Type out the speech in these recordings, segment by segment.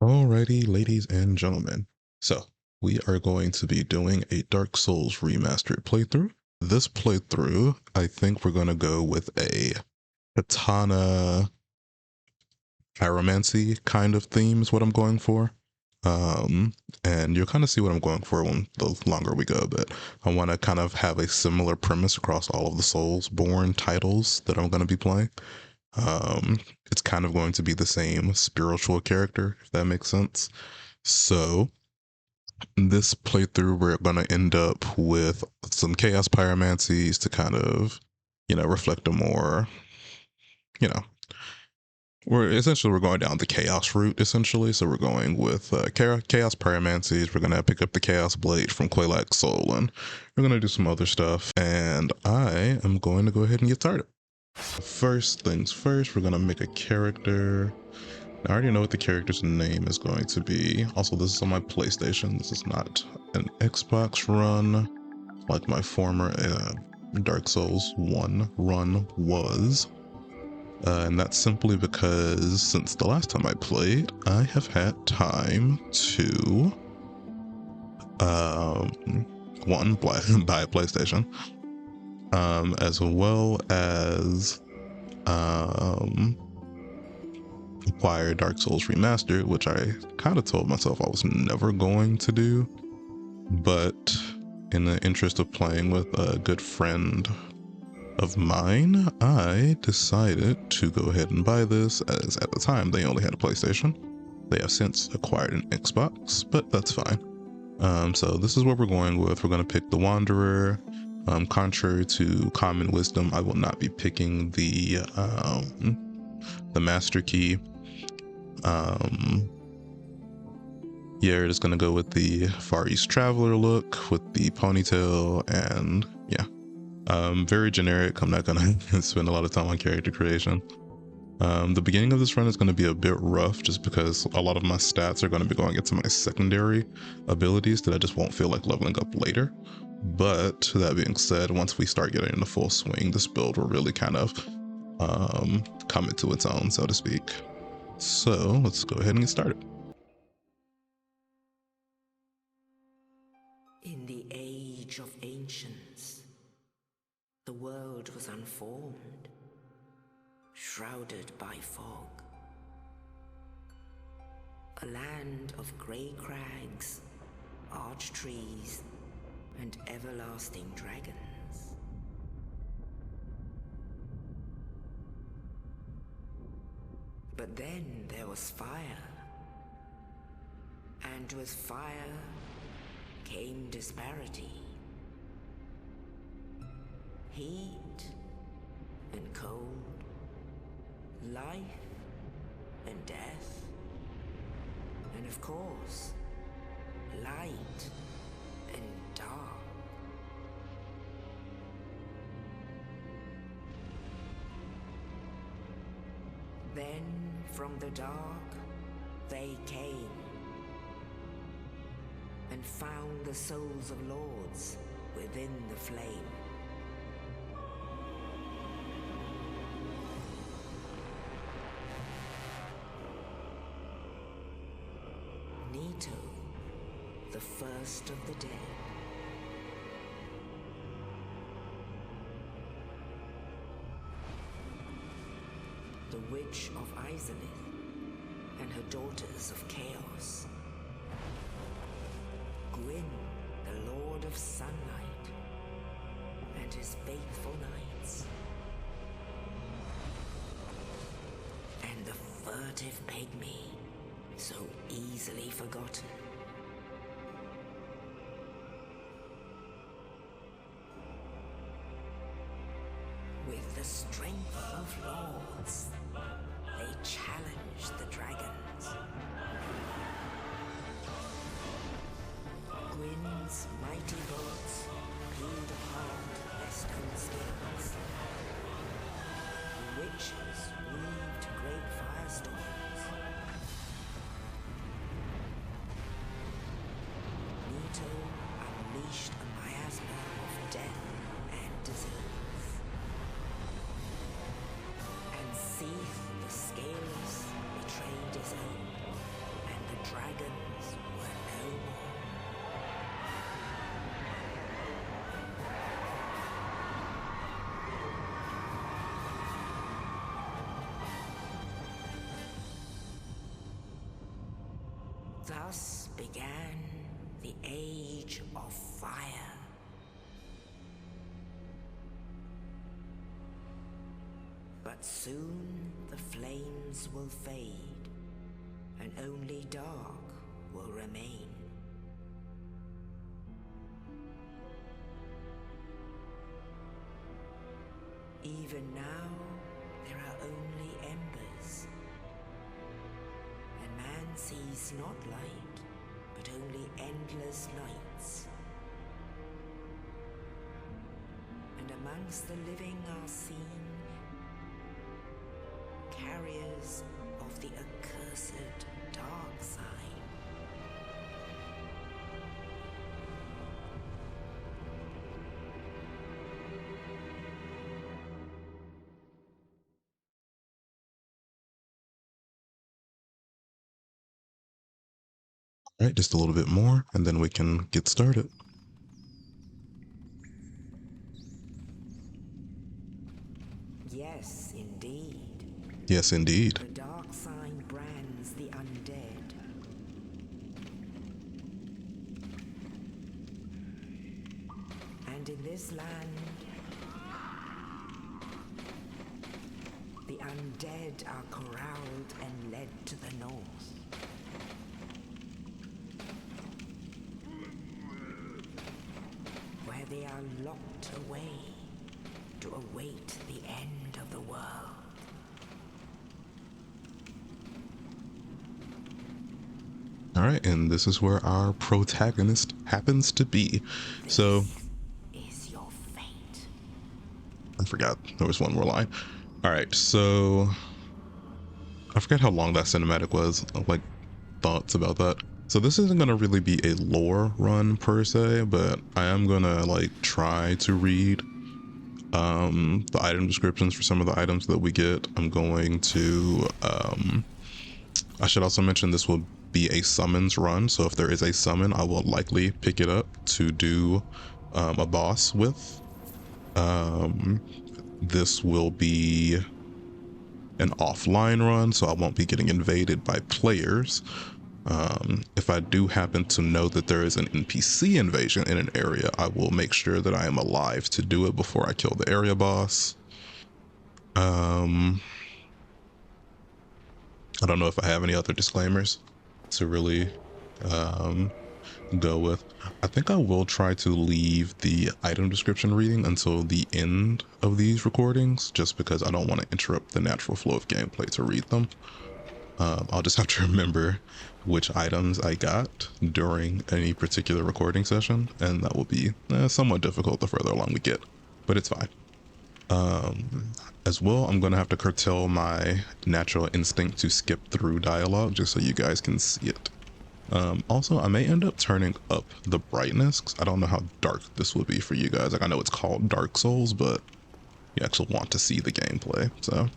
Alrighty, ladies and gentlemen. So, we are going to be doing a Dark Souls remastered playthrough. This playthrough, I think we're going to go with a katana pyromancy kind of theme is what I'm going for. And you'll kind of see what I'm going for when the longer we go, but I want to kind of have a similar premise across all of the Soulsborne titles that I'm going to be playing. It's kind of going to be the same spiritual character, if that makes sense. So, this playthrough, we're going to end up with some chaos pyromancies to kind of, reflect a more, you know, we're going down the chaos route essentially. So we're going with chaos pyromancies. We're gonna pick up the chaos blade from Quelaag's soul, and we're gonna do some other stuff. And I am going to go ahead and get started. First things first, we're gonna make a character. I already know what the character's name is going to be. Also, this is on my PlayStation. This is not an Xbox run like my former Dark Souls 1 run was. And that's simply because since the last time I played, I have had time to one, buy a PlayStation, as well as acquire Dark Souls Remastered, which I kind of told myself I was never going to do, but in the interest of playing with a good friend of mine, I decided to go ahead and buy this, as at the time they only had a PlayStation. They have since acquired an Xbox, but that's fine. So this is what we're going with. We're going to pick the Wanderer. Contrary to common wisdom, I will not be picking the Master Key. Yeah, we're just going to go with the Far East Traveler look with the ponytail, and yeah. Very generic. I'm not gonna spend a lot of time on character creation. The beginning of this run is going to be a bit rough just because a lot of my stats are going to be going into my secondary abilities that I just won't feel like leveling up later. But that being said, once we start getting into full swing, this build will really kind of come into its own, so to speak. So let's go ahead and get started. In the age of ancients, the world was unformed, shrouded by fog. A land of grey crags, arch trees, and everlasting dragons. But then there was fire, and with fire came disparity. Heat and cold, life and death, and of course, light and dark. Then from the dark, they came and found the souls of lords within the flame. Nito, the first of the dead. The Witch of Izalith and her daughters of chaos. Gwyn, the Lord of Sunlight, and his faithful knights. And the furtive pygmy, so easily forgotten. With the strength of lords, they challenged the dragons. Gwyn's mighty bolts peeled apart their stone skins. The witches weaved great firestorms. Thus began the Age of Fire. But soon the flames will fade, and only dark will remain. Even now, there are only embers, and man sees not light, but only endless nights. And amongst the living are seen carriers of the accursed dark side. All right, just a little bit more, and then we can get started. Yes, indeed. Yes, indeed. The dark sign brands the undead. And in this land, the undead are corralled and led to the north. Where they are locked away to await the end of the world. All right, and this is where our protagonist happens to be. So This is your fate. I forgot there was one more line. All right, so I forget how long that cinematic was. Like thoughts about that. So this isn't gonna really be a lore run per se, but I am gonna like try to read the item descriptions for some of the items that we get. I'm going to I should also mention this will be a summons run, so if there is a summon, I will likely pick it up to do a boss with. This will be an offline run, so I won't be getting invaded by players. If I do happen to know that there is an NPC invasion in an area, I will make sure that I am alive to do it before I kill the area boss. I don't know if I have any other disclaimers to really go with. I think I will try to leave the item description reading until the end of these recordings, just because I don't want to interrupt the natural flow of gameplay to read them. I'll just have to remember which items I got during any particular recording session, and that will be somewhat difficult the further along we get, but it's fine. As well, I'm going to have to curtail my natural instinct to skip through dialogue just so you guys can see it. Also, I may end up turning up the brightness, 'cause I don't know how dark this will be for you guys. Like, I know it's called Darksouls, but you actually want to see the gameplay. So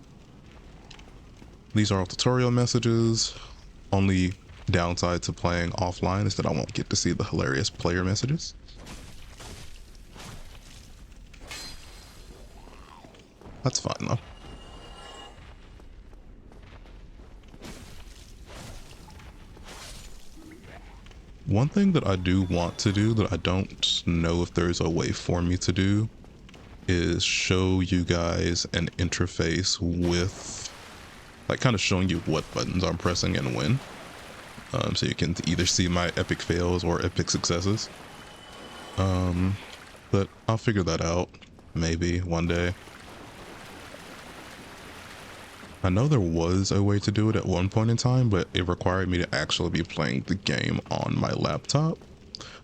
these are all tutorial messages. Only downside to playing offline is that I won't get to see the hilarious player messages. That's fine though. One thing that I do want to do that I don't know if there's a way for me to do is show you guys an interface with, like, kind of showing you what buttons I'm pressing and when. So you can either see my epic fails or epic successes. But I'll figure that out maybe one day. I know there was a way to do it at one point in time, but it required me to actually be playing the game on my laptop.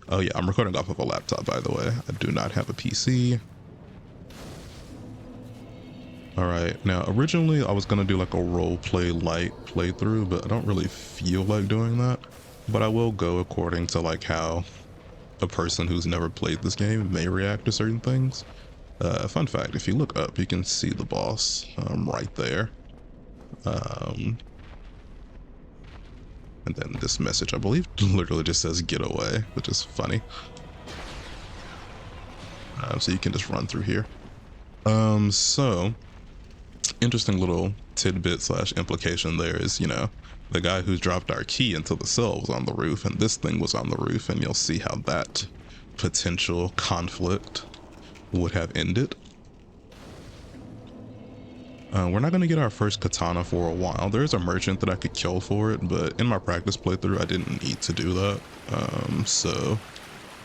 Oh yeah, I'm recording off of a laptop, by the way. I do not have a PC. Alright, now originally I was going to do like a roleplay light playthrough, but I don't really feel like doing that. But I will go according to like how a person who's never played this game may react to certain things. Fun fact, if you look up, you can see the boss right there. And then this message, I believe, literally just says get away, which is funny. So you can just run through here. So interesting little tidbit slash implication there is, you know, the guy who dropped our key into the cell was on the roof, and this thing was on the roof, and you'll see how that potential conflict would have ended. We're not going to get our first katana for a while. There's a merchant that I could kill for it, but in my practice playthrough, I didn't need to do that. So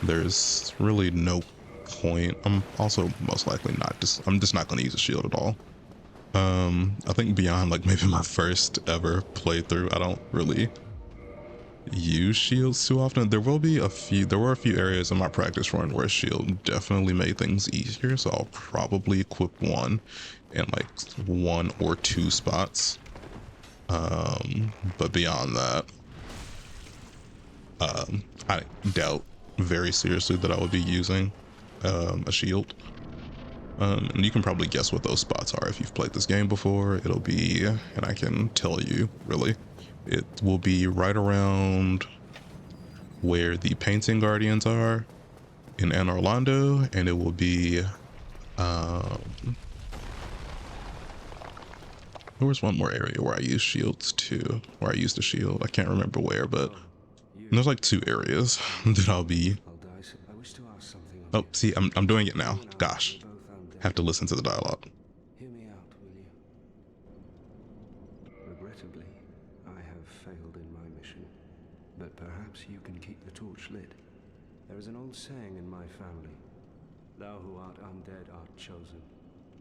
there's really no point. I'm also most likely I'm just not going to use a shield at all. I think beyond like maybe my first ever playthrough, I don't really use shields too often. There were a few areas in my practice run where a shield definitely made things easier, so I'll probably equip one in like 1 or 2 spots. But beyond that, I doubt very seriously that I would be using a shield. And you can probably guess what those spots are if you've played this game before. It'll be, and I can tell you really, it will be right around where the painting guardians are in Anne Orlando, and it will be there was one more area where I used shields too, where I used a shield. I can't remember where, but there's like 2 areas that I'll be. Oh, see, I'm doing it now. Gosh, have to listen to the dialogue. Hear me out, will you? Regrettably, I have failed in my mission, but perhaps you can keep the torch lit. There is an old saying in my family: "Thou who art undead art chosen,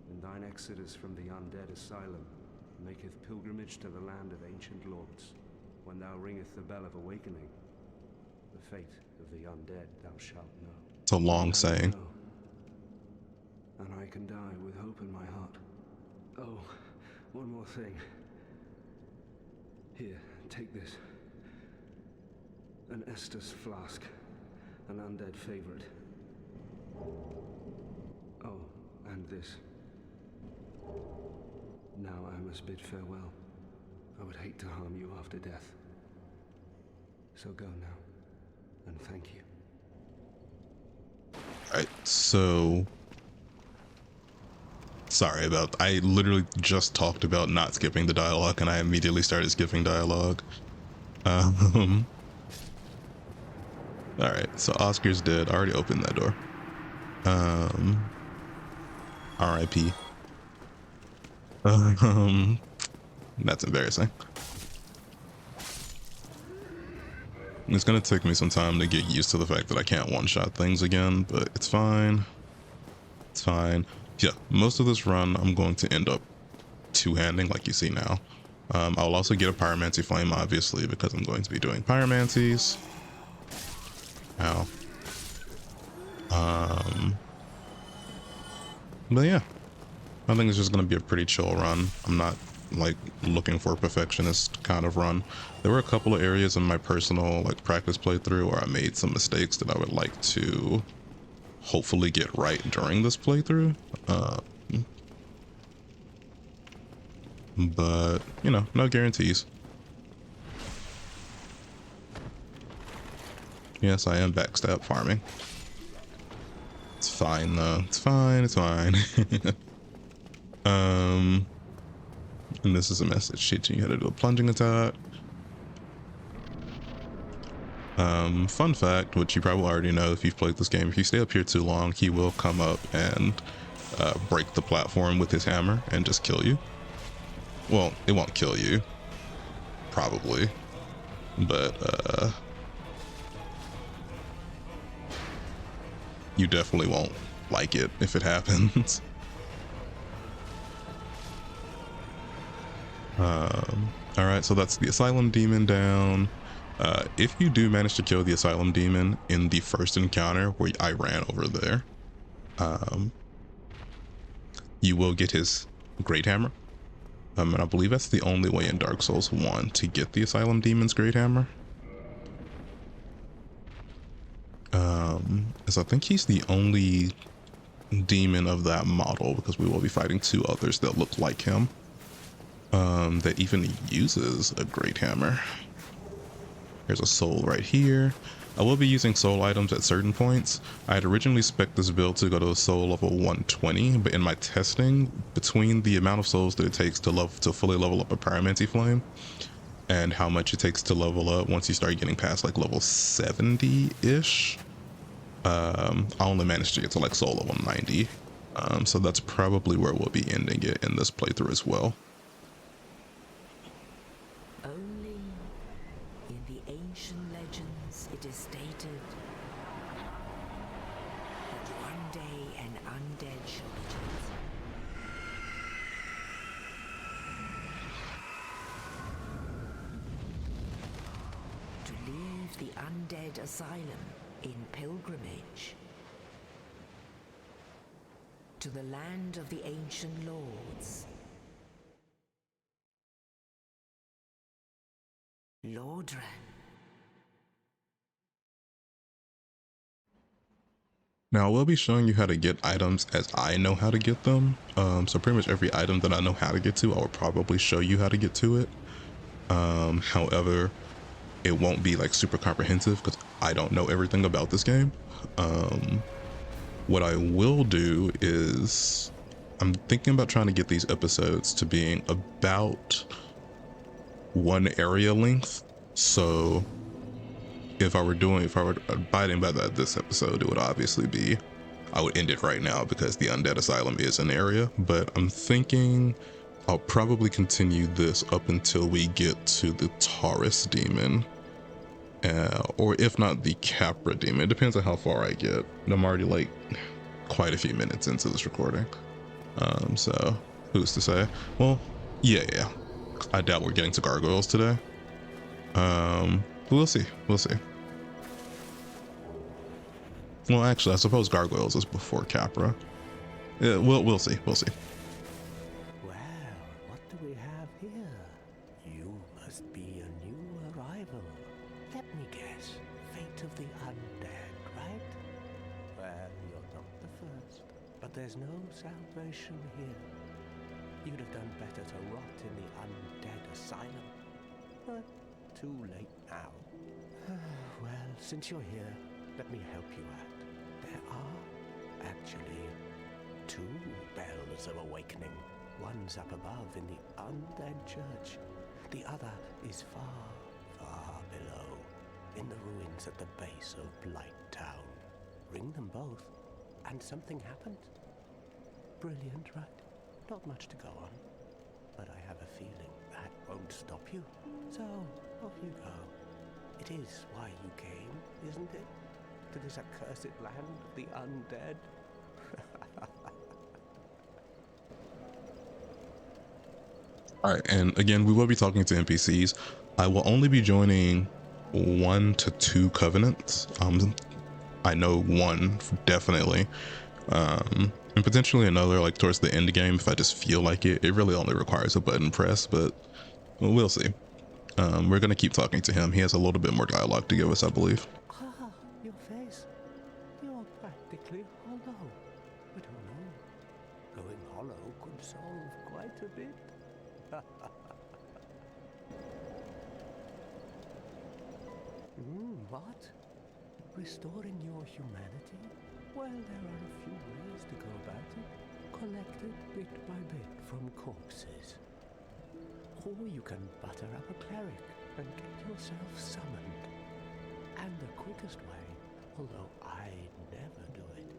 and thine exodus from the undead asylum maketh pilgrimage to the land of ancient lords. When thou ringeth the bell of awakening, the fate of the undead thou shalt know." It's a long saying. And I can die with hope in my heart. Oh, one more thing. Here, take this. An Estus flask. An undead favorite. Oh, and this. Now I must bid farewell. I would hate to harm you after death. So go now, and thank you. Alright, so sorry about, I literally just talked about not skipping the dialogue and I immediately started skipping dialogue. Alright, so Oscar's dead. I already opened that door. RIP. That's embarrassing. It's gonna take me some time to get used to the fact that I can't one-shot things again, but it's fine. It's fine. Yeah, most of this run I'm going to end up two-handing like you see now. I'll also get a pyromancy flame obviously because I'm going to be doing pyromancies. Ow. But yeah, I think it's just gonna be a pretty chill run. I'm not like looking for a perfectionist kind of run. There were a couple of areas in my personal like practice playthrough where I made some mistakes that I would like to hopefully get right during this playthrough. But you know, no guarantees. Yes, I am backstab farming. It's fine though. It's fine. It's fine. And this is a message teaching you how to do a plunging attack. Fun fact, which you probably already know if you've played this game, if you stay up here too long, he will come up and break the platform with his hammer and just kill you. Well, it won't kill you, probably, but you definitely won't like it if it happens. All right, so that's the Asylum demon down. If you do manage to kill the Asylum demon in the first encounter where I ran over there, you will get his Great Hammer. And I believe that's the only way in Dark Souls 1 to get the Asylum demon's Great Hammer. As I think he's the only demon of that model, because we will be fighting 2 others that look like him. That even uses a Great Hammer. There's a soul right here. I will be using soul items at certain points. I had originally spec'd this build to go to a soul level 120, but in my testing, between the amount of souls that it takes to fully level up a Pyromancy Flame and how much it takes to level up once you start getting past like level 70-ish, I only managed to get to like soul level 90. So that's probably where we'll be ending it in this playthrough as well. Only in the ancient legends it is stated that one day an undead shall be chosen. To leave the undead asylum in pilgrimage to the land of the ancient lords. Lordran. Now I will be showing you how to get items as I know how to get them. So pretty much every item that I know how to get to, I will probably show you how to get to it. However, it won't be like super comprehensive because I don't know everything about this game. What I will do is I'm thinking about trying to get these episodes to being about one area length. So if I were abiding by that this episode, it would obviously be, I would end it right now because the Undead Asylum is an area, but I'm thinking I'll probably continue this up until we get to the Taurus demon. Or if not the Capra demon, it depends on how far I get. I'm already like quite a few minutes into this recording. So who's to say? Well, yeah. I doubt we're getting to gargoyles today. We'll see. Well, actually, I suppose gargoyles is before Capra. Yeah, we'll see. Well, what do we have here? You must be a new arrival. Let me guess. Fate of the undead, right? Well, you're not the first. But there's no salvation here. You'd have done better to rot in the Undead Asylum. But too late now. Well, since you're here, let me help you out. There are actually two bells of awakening. One's up above in the Undead Church. The other is far, far below, in the ruins at the base of Blight Town. Ring them both, and something happens. Brilliant, right? Not much to go on, but I have a feeling that won't stop you. So, off you go. It is why you came, isn't it? To this accursed land of the undead? All right, and again, we will be talking to NPCs. I will only be joining 1 to 2 covenants. I know one definitely, and potentially another like towards the end game if I just feel like it. It really only requires a button press, but we'll see. We're gonna keep talking to him. He has a little bit more dialogue to give us, I believe. Ah, your face. You're practically hollow. But who knows? Going hollow could solve quite a bit. What? Restoring your humanity? Well, there are a few ways to go about it. Collected bit by bit from corpses. Or you can butter up a cleric and get yourself summoned. And the quickest way, although I never do it,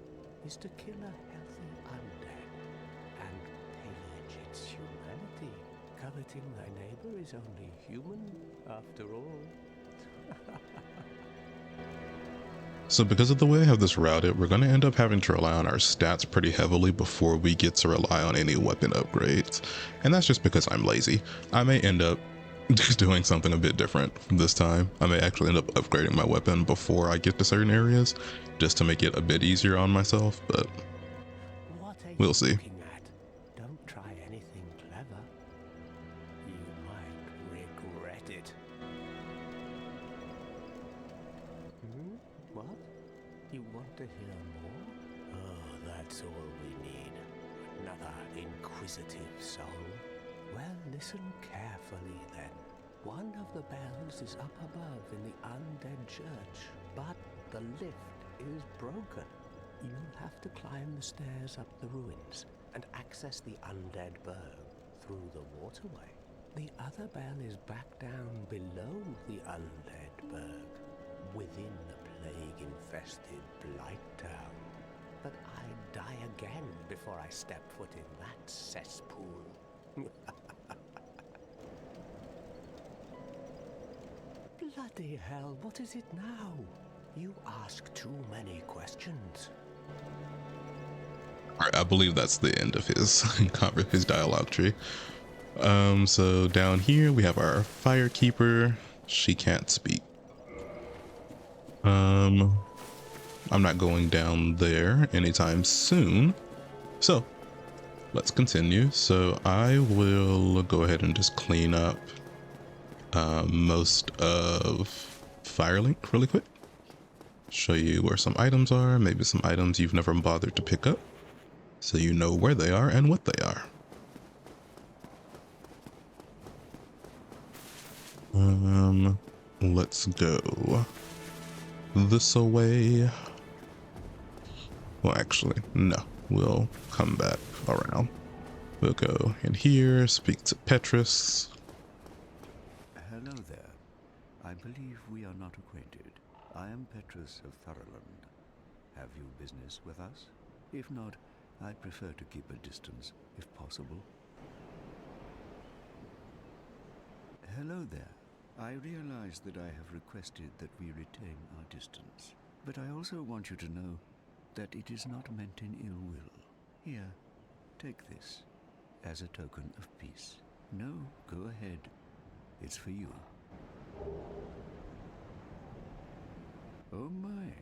is to kill a healthy undead and pillage its humanity. Coveting thy neighbor is only human, after all. So because of the way I have this routed, we're going to end up having to rely on our stats pretty heavily before we get to rely on any weapon upgrades. And that's just because I'm lazy. I may end up just doing something a bit different this time. I may actually end up upgrading my weapon before I get to certain areas, just to make it a bit easier on myself, but we'll see. Don't try anything clever. You might regret it. What? You want to hear more? Oh, that's all we need. Another inquisitive soul. Well, listen carefully then. One of the bells is up above in the Undead church, but the lift is broken. You'll have to climb the stairs up the ruins and access the Undead Berg through the waterway. The other bell is back down below the Undead Berg, within the plague-infested Blight Town. But I'd die again before I step foot in that cesspool. Bloody hell, what is it now? You ask too many questions. Alright, I believe that's the end of his his dialogue tree. So down here we have our firekeeper. She can't speak. I'm not going down there anytime soon. So let's continue. So I will go ahead and just clean up most of Firelink really quick. Show you where some items are, maybe some items you've never bothered to pick up, so you know where they are and what they are. Let's go this way. Well, actually, no, we'll come back around. We'll go in here, speak to Petrus. Hello there. I believe we are not acquainted. I am Petrus of Thurland. Have you business with us? If not, I'd prefer to keep a distance, if possible. Hello there. I realize that I have requested that we retain our distance, but I also want you to know that it is not meant in ill will. Here, take this as a token of peace. No, go ahead. It's for you. Oh my,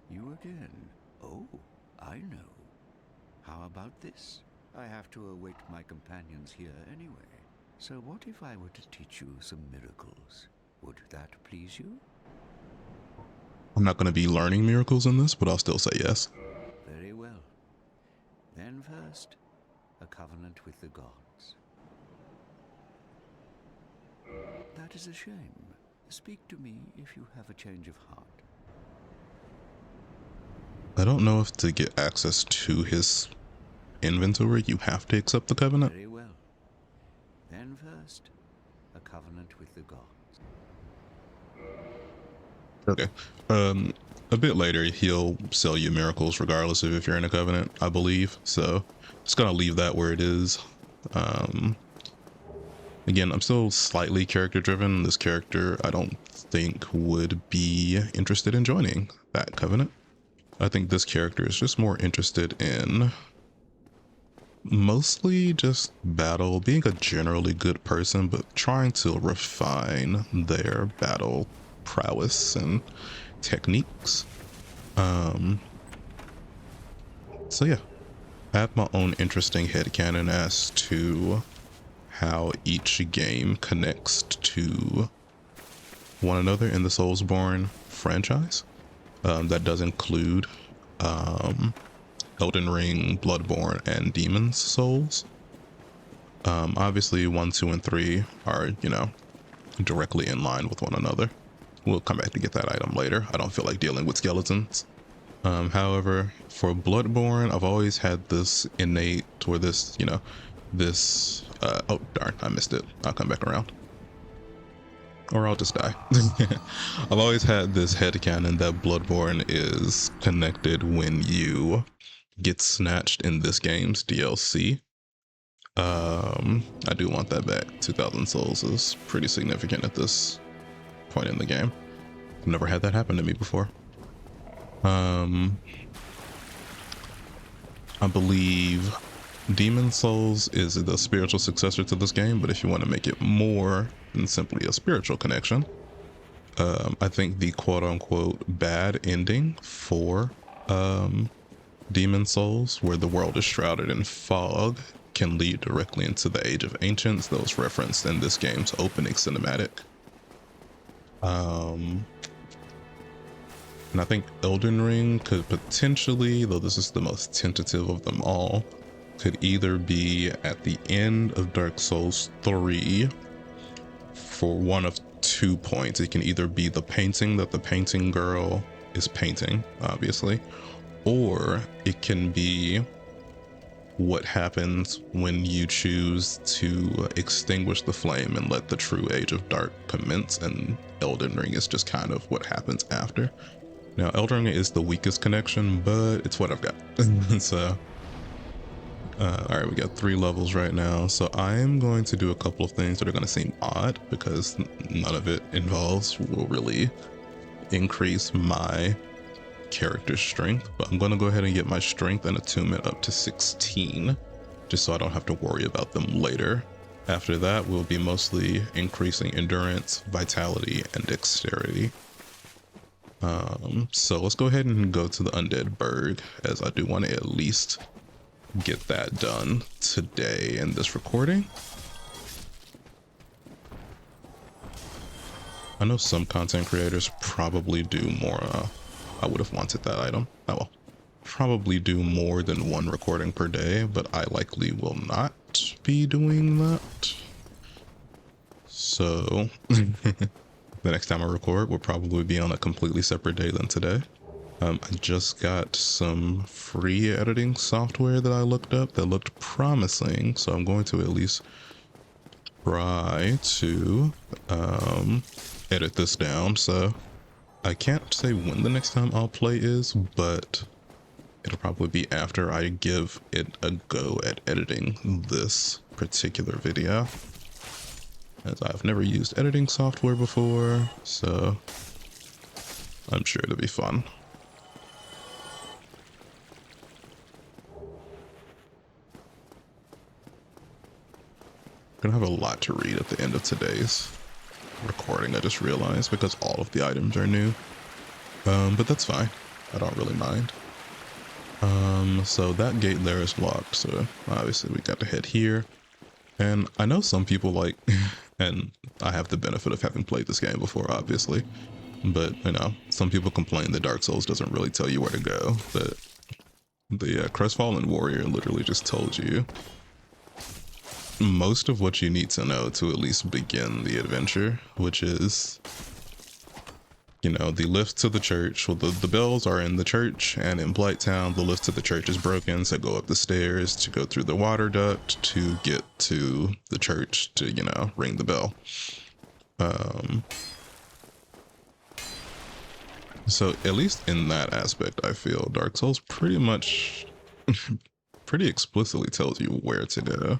you again. Oh, I know. How about this? I have to await my companions here anyway. So what if I were to teach you some miracles? Would that please you? I'm not going to be learning miracles in this, but I'll still say yes. Very well. Then first, a covenant with the gods. That is a shame. Speak to me if you have a change of heart. I don't know if to get access to his inventory, you have to accept the covenant. Very well. Then first, a covenant with the gods. Okay. A bit later, he'll sell you miracles regardless of if you're in a covenant, I believe. So just gonna leave that where it is. Again, I'm still slightly character driven. This character, I don't think would be interested in joining that covenant. I think this character is just more interested in mostly just battle, being a generally good person, but trying to refine their battle prowess and techniques. So yeah, I have my own interesting headcanon as to how each game connects to one another in the Soulsborne franchise. That does include Elden Ring, Bloodborne, and Demon's Souls. Obviously 1, 2, and 3 are, you know, directly in line with one another. We'll come back to get that item later. I don't feel like dealing with skeletons. However, for Bloodborne, I've always had this innate, or this, you know, this, oh darn, I missed it. I'll come back around. Or I'll just die. I've always had this headcanon that Bloodborne is connected when you get snatched in this game's DLC. I do want that back. 2,000 souls is pretty significant at this point in the game. I've never had that happen to me before. I believe Demon Souls is the spiritual successor to this game, but if you want to make it more than simply a spiritual connection, I think the quote-unquote bad ending for Demon Souls, where the world is shrouded in fog, can lead directly into the Age of Ancients that was referenced in this game's opening cinematic. And I think Elden Ring could potentially, though this is the most tentative of them all, could either be at the end of Dark Souls 3 for one of 2 points. It can either be the painting that the painting girl is painting, obviously, or it can be what happens when you choose to extinguish the flame and let the true Age of Dark commence, and Elden Ring is just kind of what happens after. Now, Elden Ring is the weakest connection, but it's what I've got. So, alright, we got 3 levels right now, so I am going to do a couple of things that are going to seem odd, because none of it will really increase my character strength, but I'm going to go ahead and get my strength and attunement up to 16, just so I don't have to worry about them later. After that, we'll be mostly increasing endurance, vitality, and dexterity. So let's go ahead and go to the Undead Burg, as I do want to at least get that done today in this recording. I know some content creators probably do more, I would have wanted that item. I will probably do more than 1 recording per day, but I likely will not be doing that. So the next time I record will probably be on a completely separate day than today. I just got some free editing software that I looked up that looked promising, so I'm going to at least try to edit this down. So I can't say when the next time I'll play is, but it'll probably be after I give it a go at editing this particular video, as I've never used editing software before, so I'm sure it'll be fun. I'm gonna have a lot to read at the end of today's recording, I just realized, because all of the items are new. But that's fine. I don't really mind. So that gate there is locked, so obviously we got to head here. And I know some people like, and I have the benefit of having played this game before, obviously, but you know, some people complain that Dark Souls doesn't really tell you where to go, but the Crestfallen Warrior literally just told you most of what you need to know to at least begin the adventure, which is, you know, the lift to the church. Well, the bells are in the church, and in Blighttown, the lift to the church is broken, so go up the stairs to go through the water duct to get to the church to, you know, ring the bell. So at least in that aspect, I feel Dark Souls pretty much, pretty explicitly tells you where to go.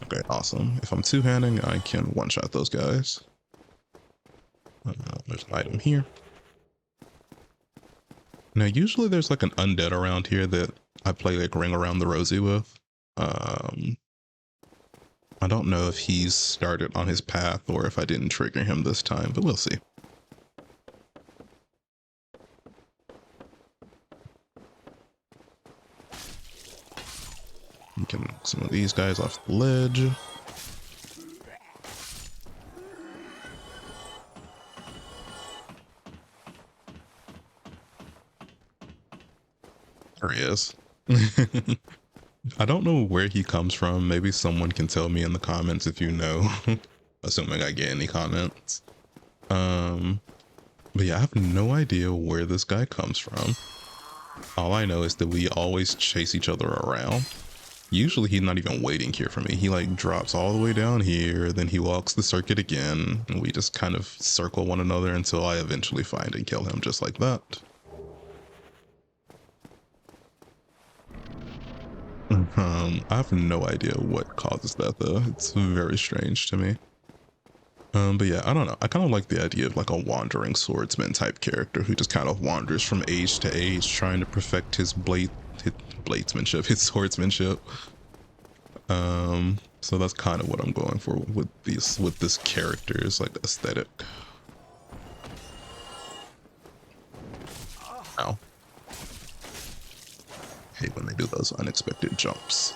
Okay, awesome. If I'm two-handing, I can one-shot those guys. There's an item here. Now, usually there's like an undead around here that I play like Ring Around the Rosie with. I don't know if he's started on his path or if I didn't trigger him this time, but we'll see. We can knock some of these guys off the ledge. There he is. I don't know where he comes from. Maybe someone can tell me in the comments if you know, assuming I get any comments. But yeah, I have no idea where this guy comes from. All I know is that we always chase each other around. Usually he's not even waiting here for me. He like drops all the way down here, then he walks the circuit again, and we just kind of circle one another until I eventually find and kill him just like that. I have no idea what causes that though. It's very strange to me. But yeah, I don't know. I kind of like the idea of like a wandering swordsman type character who just kind of wanders from age to age trying to perfect his bladesmanship, his swordsmanship. So that's kind of what I'm going for with this character's like aesthetic. Ow. Hate when they do those unexpected jumps.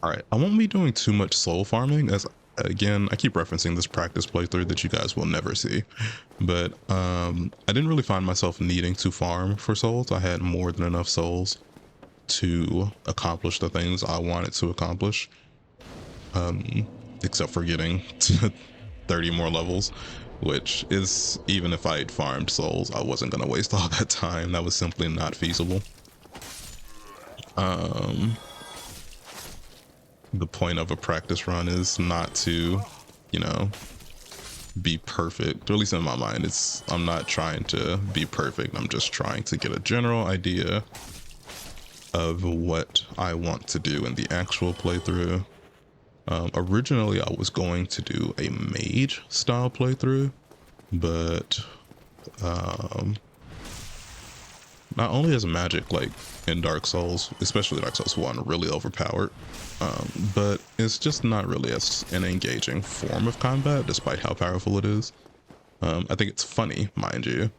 All right, I won't be doing too much soul farming, as again, I keep referencing this practice playthrough that you guys will never see. But I didn't really find myself needing to farm for souls. I had more than enough souls to accomplish the things I wanted to accomplish. Except for getting to 30 more levels, which is, even if I had farmed souls, I wasn't going to waste all that time. That was simply not feasible. The point of a practice run is not to, you know, be perfect. Or at least in my mind, I'm not trying to be perfect. I'm just trying to get a general idea of what I want to do in the actual playthrough. Originally, I was going to do a mage style playthrough, but not only is magic, like in Dark Souls, especially Dark Souls 1, really overpowered, but it's just not really an engaging form of combat, despite how powerful it is. I think it's funny, mind you,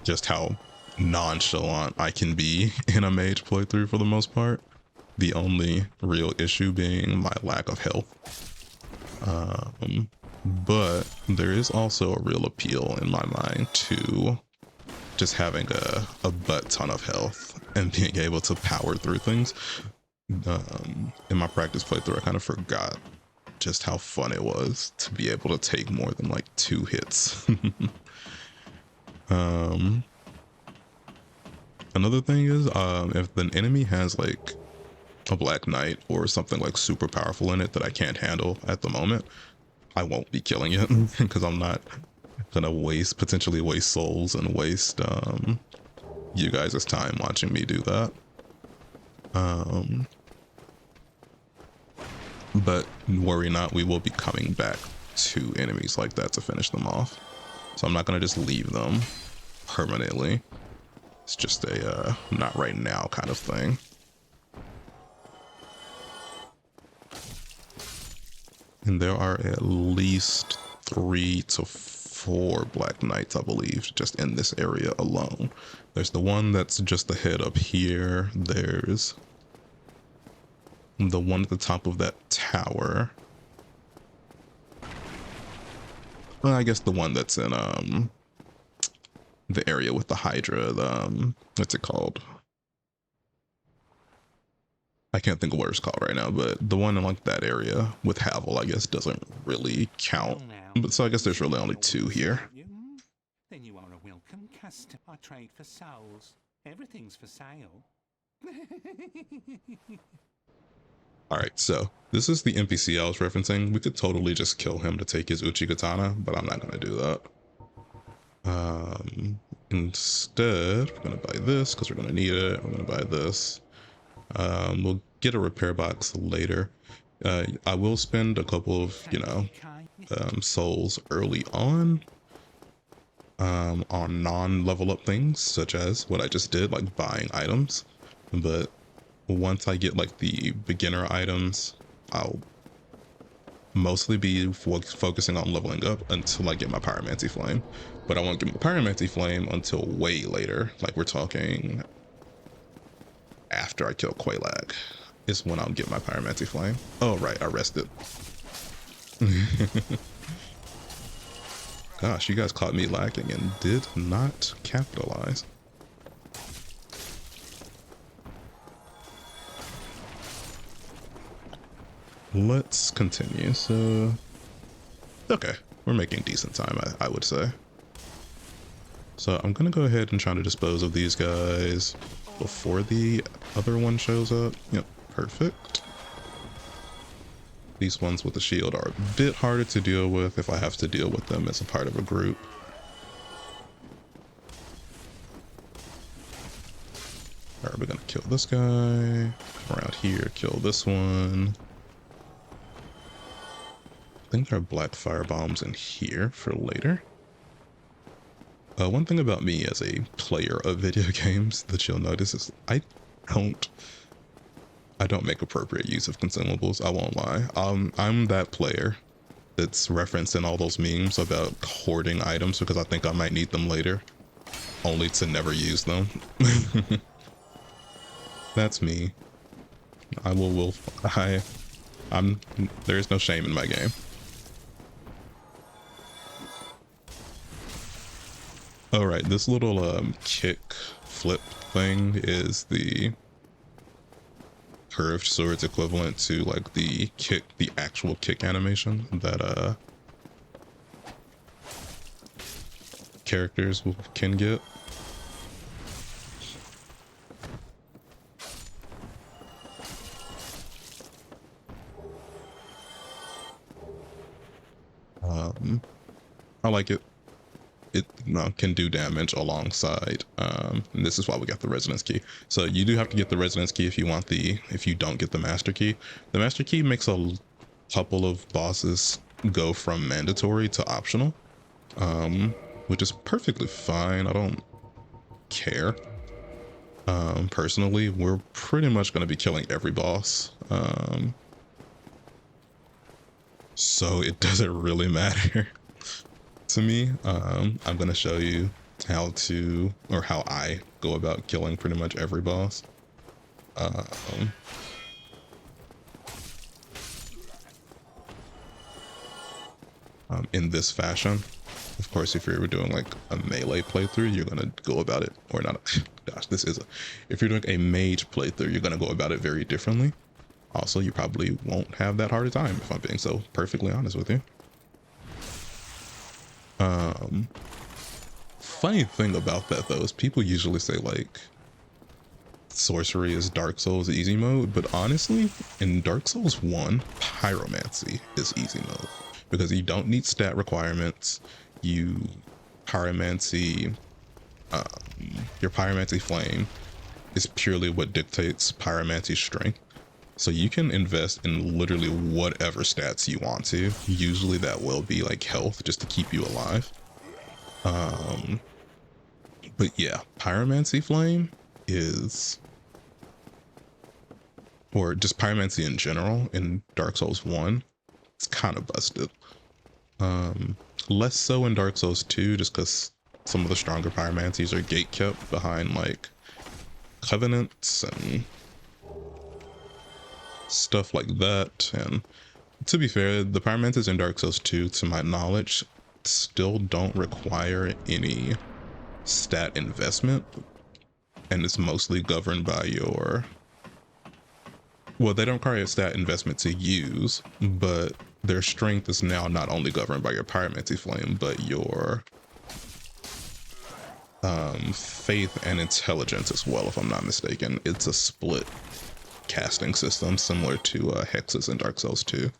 just how nonchalant I can be in a mage playthrough for the most part. The only real issue being my lack of health. But there is also a real appeal in my mind to just having a butt ton of health and being able to power through things. In my practice playthrough, I kind of forgot just how fun it was to be able to take more than like 2 hits. Another thing is, if an enemy has like a Black Knight or something like super powerful in it that I can't handle at the moment, I won't be killing it because I'm not gonna potentially waste souls and waste you guys' time watching me do that. But worry not, we will be coming back to enemies like that to finish them off. So I'm not gonna just leave them permanently. It's just a not right now kind of thing. And there are at least 3 to 4 Black Knights, I believe, just in this area alone. There's the one that's just ahead up here. There's the one at the top of that tower. Well, I guess the one that's in the area with the Hydra. What's it called? I can't think of what it's called right now, but the one in like that area with Havel, I guess, doesn't really count. But so I guess there's really only 2 here. Then you are a welcome customer. I trade for souls. Everything's for sale. Alright, so this is the NPC I was referencing. We could totally just kill him to take his Uchi Katana, but I'm not going to do that. Instead, we're going to buy this because we're going to need it. We're going to buy this. We'll get a repair box later. I will spend a couple of, souls early on non-level up things, such as what I just did, like buying items. But once I get like the beginner items, I'll mostly be focusing on leveling up until I get my Pyromancy Flame. But I won't get my Pyromancy Flame until way later. Like we're talking after I kill Quelaag is when I'll get my Pyromancy Flame. Oh right, I rested. Gosh, you guys caught me lacking and did not capitalize. Let's continue. So, okay, we're making decent time, I would say. So I'm gonna go ahead and try to dispose of these guys before the other one shows up. Yep, perfect. These ones with the shield are a bit harder to deal with if I have to deal with them as a part of a group. Alright, we're gonna kill this guy. Around here, kill this one. I think there are black fire bombs in here for later. One thing about me as a player of video games that you'll notice is I don't make appropriate use of consumables. I won't lie. I'm that player that's referenced in all those memes about hoarding items because I think I might need them later, only to never use them. That's me. I will I I'm there is no shame in my game. All right, this little kick flip thing is the curved sword's equivalent to like the kick, the actual kick animation that characters can get. I like it. It can do damage alongside. And this is why we got the resonance key. So you do have to get the resonance key if you want the, if you don't get the master key. The master key makes a couple of bosses go from mandatory to optional, which is perfectly fine. I don't care. Personally, we're pretty much going to be killing every boss. So it doesn't really matter to me. I'm going to show you how to, or how I go about killing pretty much every boss. In this fashion. Of course, if you're doing like a melee playthrough, you're going to go about it, or not, gosh, this is a, if you're doing a mage playthrough, you're going to go about it very differently. Also, you probably won't have that hard a time, if I'm being so perfectly honest with you. Funny thing about that though is people usually say like sorcery is Dark Souls easy mode, but honestly, in Dark Souls 1, pyromancy is easy mode because you don't need stat requirements. You pyromancy, your pyromancy flame is purely what dictates pyromancy strength. So you can invest in literally whatever stats you want to. Usually that will be like health just to keep you alive. But yeah, pyromancy flame is, or just pyromancy in general in Dark Souls 1, it's kind of busted. Less so in Dark Souls 2, just because some of the stronger pyromancies are gate kept behind like covenants and stuff like that. And to be fair, the pyromancies in Dark Souls 2, to my knowledge, still don't require any stat investment, and it's mostly governed by your, well, they don't require a stat investment to use, but their strength is now not only governed by your pyromancy flame, but your faith and intelligence as well, if I'm not mistaken. It's a split casting system similar to hexes in Dark Souls 2.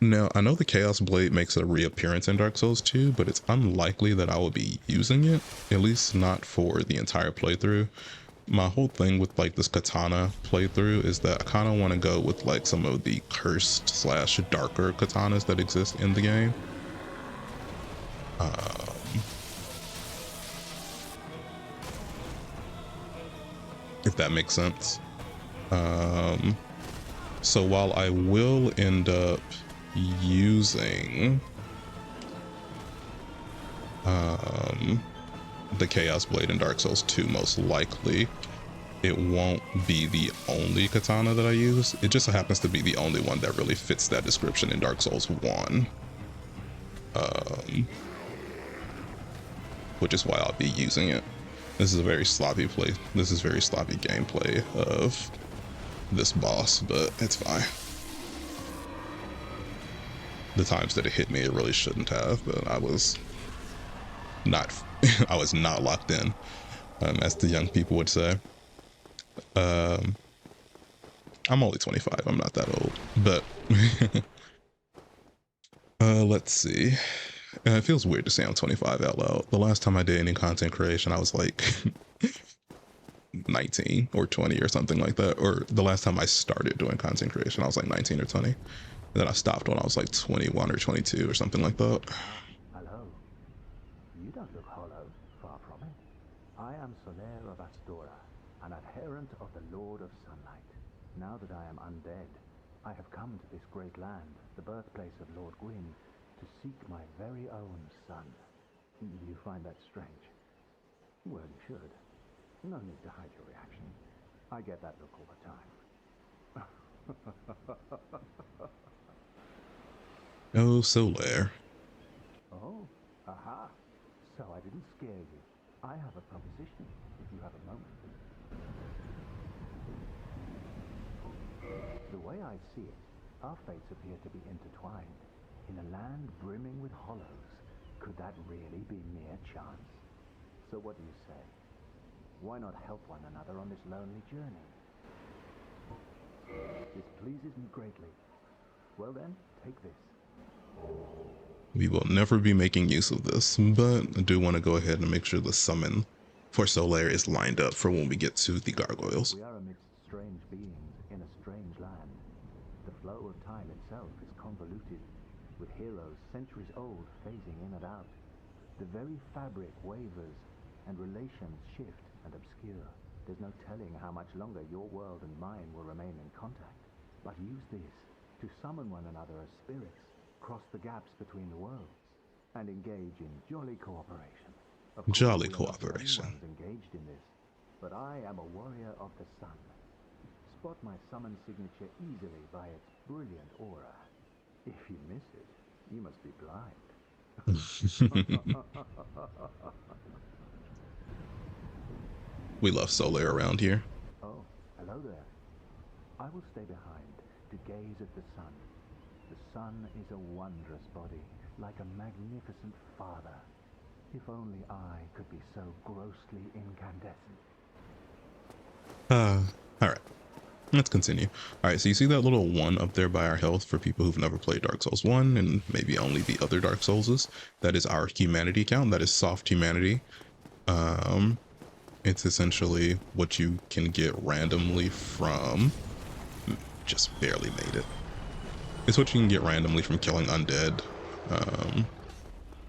Now, I know the Chaos Blade makes a reappearance in Dark Souls 2, but it's unlikely that I will be using it, at least not for the entire playthrough. My whole thing with like this katana playthrough is that I kind of want to go with like some of the cursed slash darker katanas that exist in the game. If that makes sense. So while I will end up using the Chaos Blade in Dark Souls 2, most likely, it won't be the only katana that I use. It just happens to be the only one that really fits that description in Dark Souls 1. Which is why I'll be using it. This is a very sloppy play. This is very sloppy gameplay of this boss, but it's fine. The times that it hit me, it really shouldn't have, but I was not, I was not locked in, as the young people would say. I'm only 25, I'm not that old, but let's see. It feels weird to say I'm 25 out loud. The last time I did any content creation, I was like 19 or 20 or something like that. Or the last time I started doing content creation, I was like 19 or 20. And then I stopped when I was like 21 or 22 or something like that. Hello. You don't look hollow. Far from it. I am Soler of A.W.R, an adherent of the Lord of Sunlight. Now that I am undead, I have come to this great land, the birthplace of Lord Gwyn, to seek my very own son. Do you find that strange? Well, you should. No need to hide your reaction. I get that look all the time. Oh, Solaire. Oh, aha. So I didn't scare you. I have a proposition, if you have a moment. The way I see it, our fates appear to be intertwined. In a land brimming with hollows, could that really be mere chance? So what do you say? Why not help one another on this lonely journey? This pleases me greatly. Well then, take this. We will never be making use of this, but I do want to go ahead and make sure the summon for Solaire is lined up for when we get to the gargoyles. We are amidst strange beings in a strange land. The flow of time itself is convoluted, with heroes centuries old phasing in and out. The very fabric wavers, and relations shift and obscure. There's no telling how much longer your world and mine will remain in contact. But use this to summon one another as spirits, cross the gaps between the worlds, and engage in jolly cooperation. Of course, Jolly we are not the only cooperation. ones engaged in this, but I am a warrior of the sun. Spot my summon signature easily by its brilliant aura. If you miss it, you must be blind. We love Solaire around here. Oh, hello there. I will stay behind to gaze at the sun. The sun is a wondrous body, like a magnificent father. If only I could be so grossly incandescent. Alright. Let's continue. Alright, so you see that little 1 up there by our health for people who've never played Dark Souls 1 and maybe only the other Dark Soulses? That is our humanity count. That is soft humanity. It's essentially what you can get randomly from... Just barely made it. It's what you can get randomly from killing undead.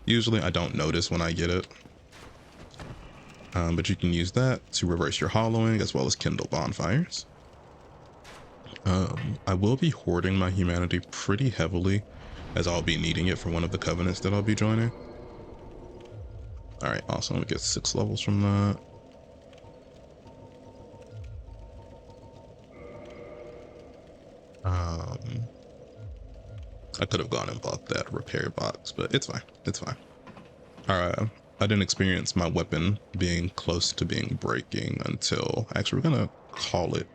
Usually I don't notice when I get it. But you can use that to reverse your hollowing as well as kindle bonfires. I will be hoarding my humanity pretty heavily, as I'll be needing it for one of the covenants that I'll be joining. Alright, awesome. We get 6 levels from that. I could have gone and bought that repair box, but it's fine. It's fine. Alright, I didn't experience my weapon being close to being breaking until... Actually, we're gonna call it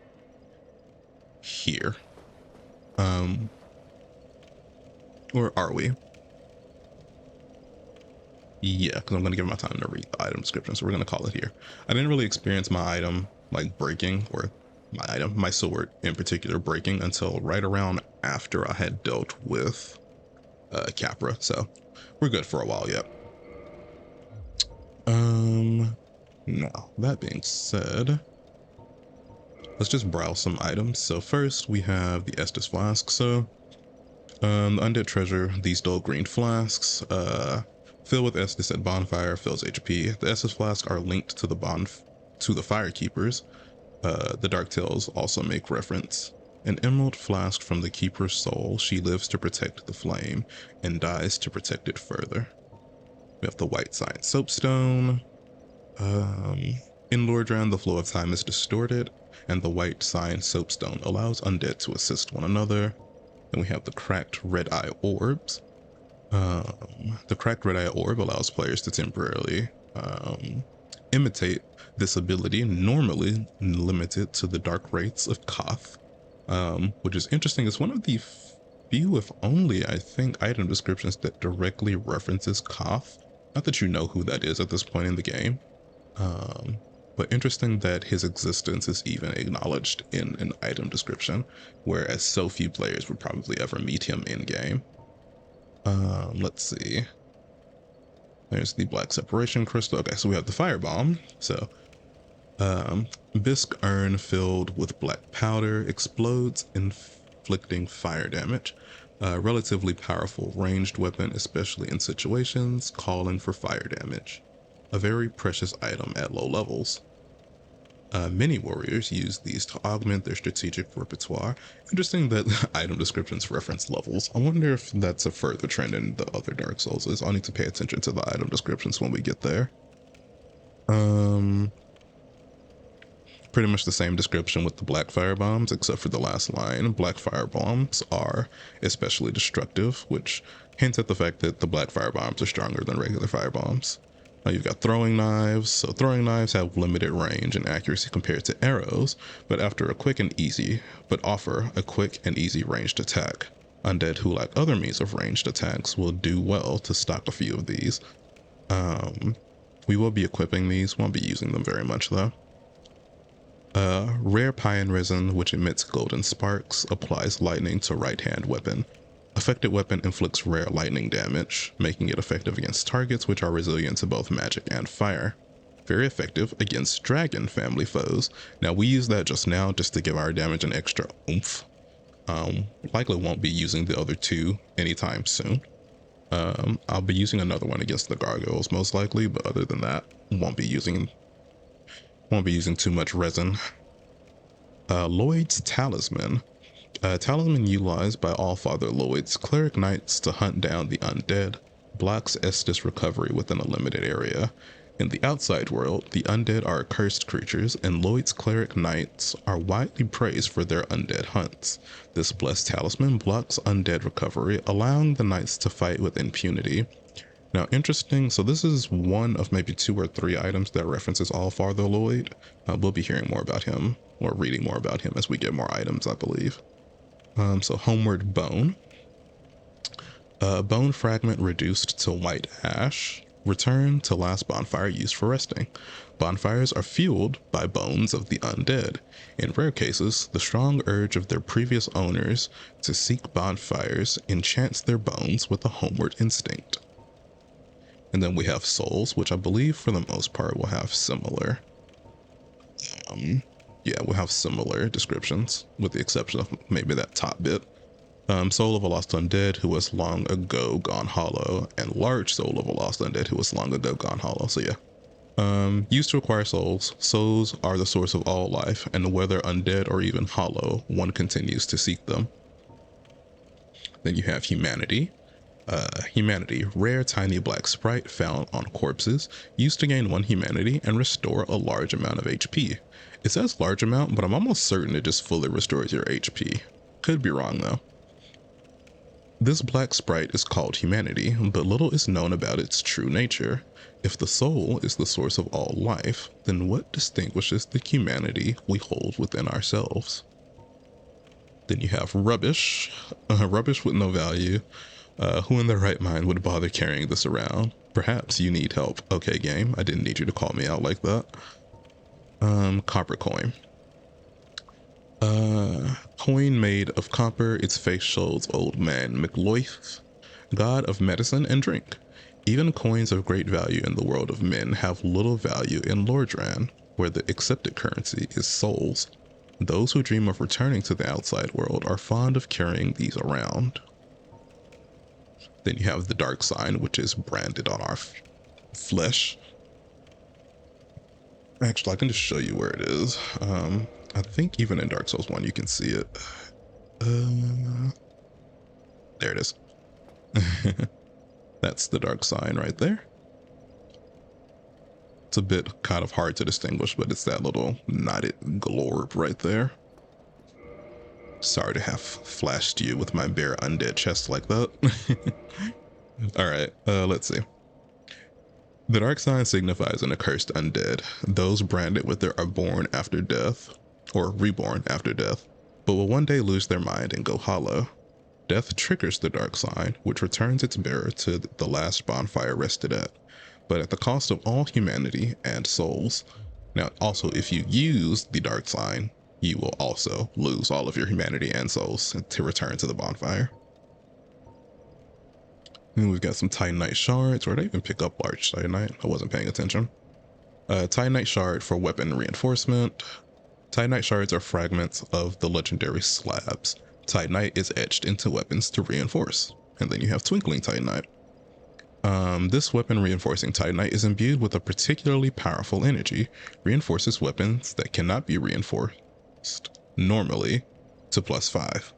here. Or are we? Yeah, because I'm going to give my time to read the item description, so we're going to call it here. I didn't really experience my item, like, breaking, or my sword in particular breaking, until right around after I had dealt with Capra, so we're good for a while yet. Now, that being said, let's just browse some items. So first, we have the Estus Flask. So, the Undead Treasure, these dull green flasks, fill with Estus at bonfire, fills HP. The Estus Flasks are linked to the Firekeepers. The Dark Tales also make reference. An emerald flask from the Keeper's soul. She lives to protect the flame and dies to protect it further. We have the White Sign Soapstone. In Lordran, the flow of time is distorted, and the White Sign Soapstone allows undead to assist one another. Then we have the Cracked Red Eye Orbs. The Cracked Red Eye Orb allows players to temporarily imitate this ability, normally limited to the dark rates of Koth, which is interesting. It's one of the few, if only, I think, item descriptions that directly references Koth. Not that you know who that is at this point in the game, but interesting that his existence is even acknowledged in an item description, whereas so few players would probably ever meet him in game. Let's see. There's the Black Separation Crystal. Okay, so we have the Firebomb. So, bisque urn filled with black powder explodes, inflicting fire damage. Relatively powerful ranged weapon, especially in situations calling for fire damage. A very precious item at low levels. Many warriors use these to augment their strategic repertoire. Interesting that item descriptions reference levels. I wonder if that's a further trend in the other Dark Souls. I'll need to pay attention to the item descriptions when we get there. Um, Pretty much the same description with the black fire bombs, except for the last line. Black fire bombs are especially destructive, which hints at the fact that the black fire bombs are stronger than regular fire bombs. You've got throwing knives. So throwing knives have limited range and accuracy compared to arrows, but offer a quick and easy ranged attack. Undead who lack other means of ranged attacks will do well to stock a few of these. We will be equipping these, won't be using them very much though. Rare pine resin, which emits golden sparks, applies lightning to right-hand weapon. Affected weapon inflicts rare lightning damage, making it effective against targets which are resilient to both magic and fire. Very effective against dragon family foes. Now we use that just now just to give our damage an extra oomph. Likely won't be using the other two anytime soon. I'll be using another one against the gargoyles most likely, but other than that, won't be using too much resin. Lloyd's Talisman. Talisman utilized by all Father Lloyd's cleric knights to hunt down the undead, blocks Estus recovery within a limited area. In the outside world, the undead are cursed creatures, and Lloyd's cleric knights are widely praised for their undead hunts. This blessed talisman blocks undead recovery, allowing the knights to fight with impunity. Now, interesting, so this is one of maybe 2 or 3 items that references all Father Lloyd. We'll be hearing more about him, or reading more about him as we get more items, I believe. So Homeward Bone. Bone fragment reduced to white ash. Return to last bonfire used for resting. Bonfires are fueled by bones of the undead. In rare cases, the strong urge of their previous owners to seek bonfires enchants their bones with a homeward instinct. And then we have souls, which I believe for the most part will have similar. We'll have similar descriptions, with the exception of maybe that top bit. Soul of a lost undead who was long ago gone hollow, and large soul of a lost undead who was long ago gone hollow. So yeah. Used to acquire souls. Souls are the source of all life, and whether undead or even hollow, one continues to seek them. Then you have humanity. Humanity, rare tiny black sprite found on corpses, used to gain 1 humanity and restore a large amount of HP. It says large amount, but I'm almost certain it just fully restores your HP. Could be wrong though. This black sprite is called humanity, but little is known about its true nature. If the soul is the source of all life, then what distinguishes the humanity we hold within ourselves? Then you have rubbish. Rubbish with no value. Who in their right mind would bother carrying this around? Perhaps you need help. Okay, game, I didn't need you to call me out like that. Copper coin. Coin made of copper, its face shows old man McLoith, god of medicine and drink. Even coins of great value in the world of men have little value in Lordran, where the accepted currency is souls. Those who dream of returning to the outside world are fond of carrying these around. Then you have the dark sign, which is branded on our flesh. Actually, I can just show you where it is. I think even in Dark Souls 1 you can see it. There it is. That's the dark sign right there. It's a bit kind of hard to distinguish, but it's that little knotted glorb right there. Sorry to have flashed you with my bare undead chest like that. Alright, let's see. The dark sign signifies an accursed undead. Those branded with it are born after death, or reborn after death, but will one day lose their mind and go hollow. Death triggers the dark sign, which returns its bearer to the last bonfire rested at, but at the cost of all humanity and souls. Now, also, if you use the dark sign, you will also lose all of your humanity and souls to return to the bonfire. And we've got some Titanite shards. Or did I even pick up large Titanite? I wasn't paying attention. Titanite shard for weapon reinforcement. Titanite shards are fragments of the legendary slabs. Titanite is etched into weapons to reinforce. And then you have Twinkling Titanite. This weapon reinforcing Titanite is imbued with a particularly powerful energy. Reinforces weapons that cannot be reinforced normally to +5.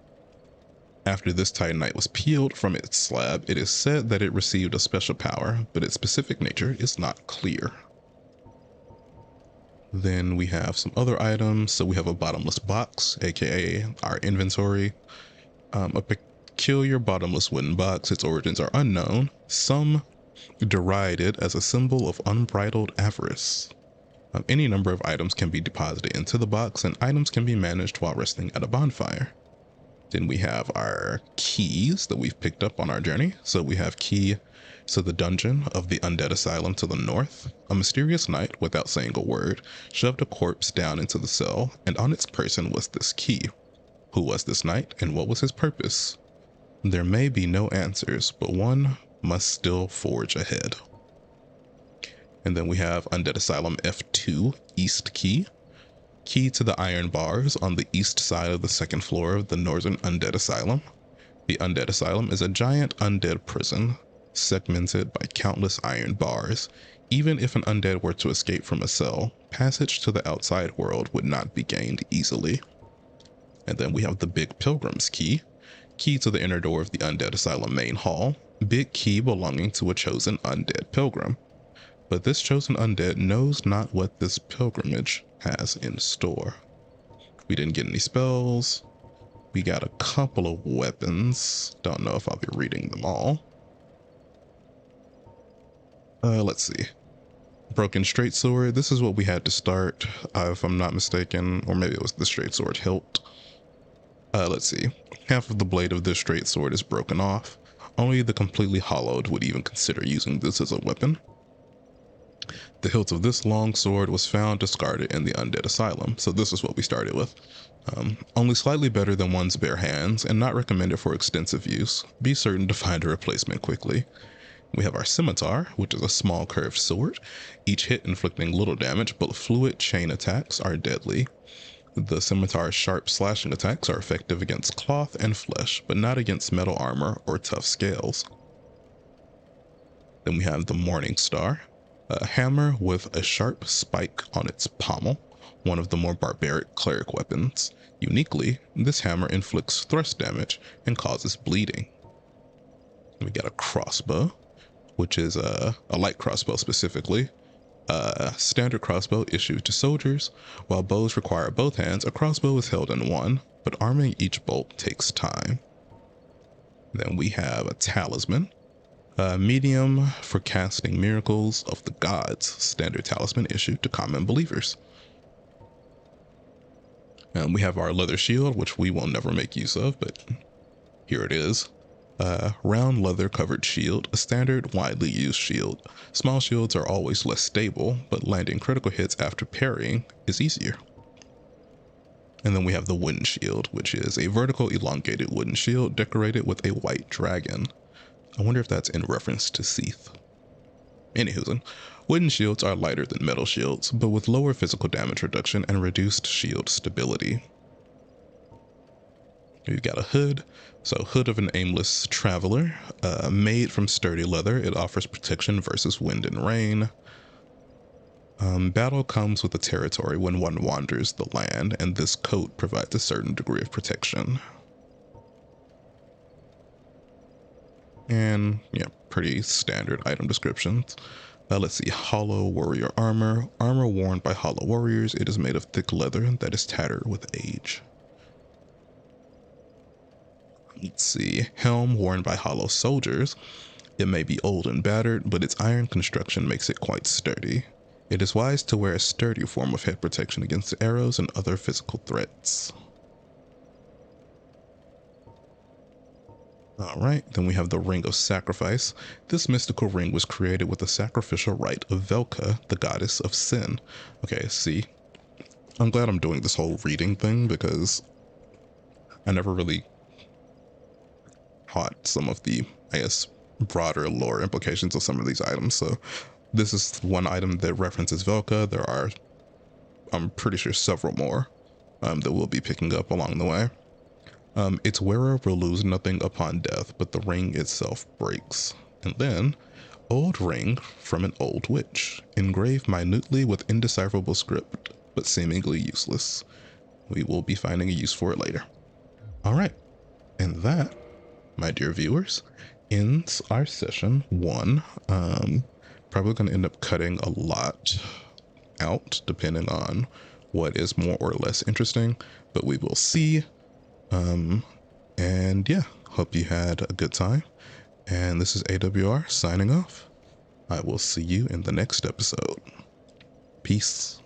After this Titanite was peeled from its slab, it is said that it received a special power, but its specific nature is not clear. Then we have some other items. So we have a bottomless box, aka our inventory. A peculiar bottomless wooden box. Its origins are unknown. Some deride it as a symbol of unbridled avarice. Any number of items can be deposited into the box, and items can be managed while resting at a bonfire. Then we have our keys that we've picked up on our journey. So we have key to the dungeon of the Undead Asylum to the north. A mysterious knight, without saying a word, shoved a corpse down into the cell, and on its person was this key. Who was this knight, and what was his purpose? There may be no answers, but one must still forge ahead. And then we have Undead Asylum F2 East Key. Key to the iron bars on the east side of the second floor of the Northern Undead Asylum. The Undead Asylum is a giant undead prison, segmented by countless iron bars. Even if an undead were to escape from a cell, passage to the outside world would not be gained easily. And then we have the Big Pilgrim's Key. Key to the inner door of the Undead Asylum main hall. Big key belonging to a chosen undead pilgrim. But this chosen undead knows not what this pilgrimage has in store. We didn't get any spells. We got a couple of weapons. Don't know if I'll be reading them all. Let's see. Broken straight sword. This is what we had to start, if I'm not mistaken, or maybe it was the straight sword hilt. Let's see. Half of the blade of this straight sword is broken off. Only the completely hollowed would even consider using this as a weapon. The hilt of this long sword was found discarded in the Undead Asylum, so this is what we started with. Only slightly better than one's bare hands, and not recommended for extensive use. Be certain to find a replacement quickly. We have our scimitar, which is a small curved sword, each hit inflicting little damage, but fluid chain attacks are deadly. The scimitar's sharp slashing attacks are effective against cloth and flesh, but not against metal armor or tough scales. Then we have the Morning Star, a hammer with a sharp spike on its pommel, one of the more barbaric cleric weapons. Uniquely, this hammer inflicts thrust damage and causes bleeding. We got a crossbow, which is a light crossbow specifically. Standard crossbow issued to soldiers. While bows require both hands, a crossbow is held in one, but arming each bolt takes time. Then we have a talisman, a medium for casting miracles of the gods. Standard talisman issued to common believers. And we have our leather shield, which we will never make use of, but here it is. Round leather covered shield, a standard widely used shield. Small shields are always less stable, but landing critical hits after parrying is easier. And then we have the wooden shield, which is a vertical elongated wooden shield decorated with a white dragon. I wonder if that's in reference to Seath. Anywho, wooden shields are lighter than metal shields, but with lower physical damage reduction and reduced shield stability. We've got a hood. So hood of an aimless traveler, made from sturdy leather. It offers protection versus wind and rain. Battle comes with the territory when one wanders the land, and this coat provides a certain degree of protection. And yeah, pretty standard item descriptions. Let's see, hollow warrior armor. Armor worn by hollow warriors. It is made of thick leather that is tattered with age. Let's see, helm worn by hollow soldiers. It may be old and battered, but its iron construction makes it quite sturdy. It is wise to wear a sturdy form of head protection against arrows and other physical threats. Alright, then we have the Ring of Sacrifice. This mystical ring was created with the sacrificial rite of Velka, the goddess of sin. Okay, see, I'm glad I'm doing this whole reading thing because I never really caught some of the, I guess, broader lore implications of some of these items. So this is one item that references Velka. There are, I'm pretty sure, several more that we'll be picking up along the way. Its wearer will lose nothing upon death, but the ring itself breaks. And then, old ring from an old witch, engraved minutely with indecipherable script, but seemingly useless. We will be finding a use for it later. All right, and that, my dear viewers, ends our session 1. Probably going to end up cutting a lot out depending on what is more or less interesting, but we will see. And yeah, hope you had a good time. And this is A.W.R signing off. I will see you in the next episode. Peace.